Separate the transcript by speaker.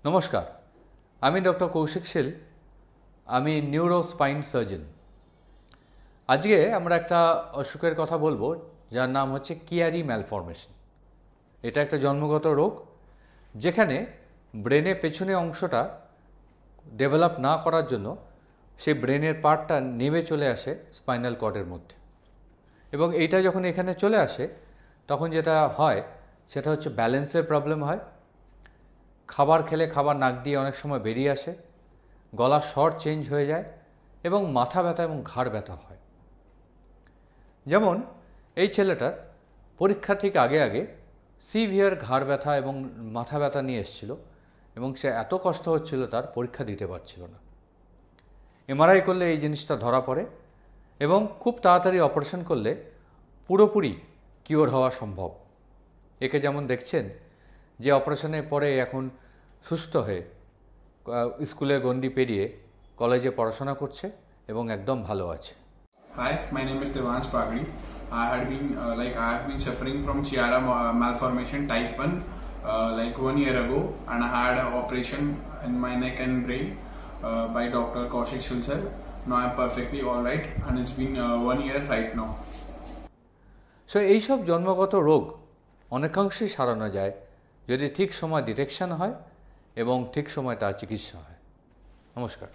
Speaker 1: নমস্কার, আমি ডক্টর কৌশিক শীল। আমি নিউরো স্পাইন সার্জন। আজকে আমরা একটা অসুখের কথা বলবো যার নাম হচ্ছে কিয়ারি ম্যালফরমেশন। এটা একটা জন্মগত রোগ যেখানে ব্রেনের পেছনে অংশটা ডেভেলপ না করার জন্য সেই ব্রেনের পার্টটা নেমে চলে আসে স্পাইনাল কর্ডের মধ্যে, এবং এইটা যখন এখানে চলে আসে তখন যেটা হয় সেটা হচ্ছে ব্যালেন্সের প্রবলেম হয়। খাবার খেলে খাবার নাক দিয়ে অনেক সময় বেরিয়ে আসে, গলার স্বর চেঞ্জ হয়ে যায় এবং মাথা ব্যথা এবং ঘাড় ব্যথা হয়। যেমন এই ছেলেটার পরীক্ষা ঠিক আগে আগে সিভিয়ার ঘাড় ব্যথা এবং মাথা ব্যথা নিয়ে এসেছিল এবং সে এত কষ্ট হচ্ছিল তার পরীক্ষা দিতে পারছিল না। এমআরআই করলে এই জিনিসটা ধরা পড়ে এবং খুব তাড়াতাড়ি অপারেশন করলে পুরোপুরি কিওর হওয়া সম্ভব। একে যেমন দেখছেন যে অপারেশনের পরে এখন সুস্থ হয়ে স্কুলে গণ্ডি পেরিয়ে কলেজে পড়াশোনা করছে এবং একদম ভালো আছে।
Speaker 2: Hi, my name is Devansh Pagri. I have been suffering from Chiari malformation type 1 like 1 year ago, and I had an operation in my neck and brain by Dr. Kaushik Shil sir. Now I'm perfectly alright, and it's been 1 year right now.
Speaker 1: So এইসব জন্মগত রোগ অনেকাংশেই সারানো যায় যদি ঠিক সময় detection হয় এবং ঠিক সময় তার চিকিৎসা হয়। নমস্কার।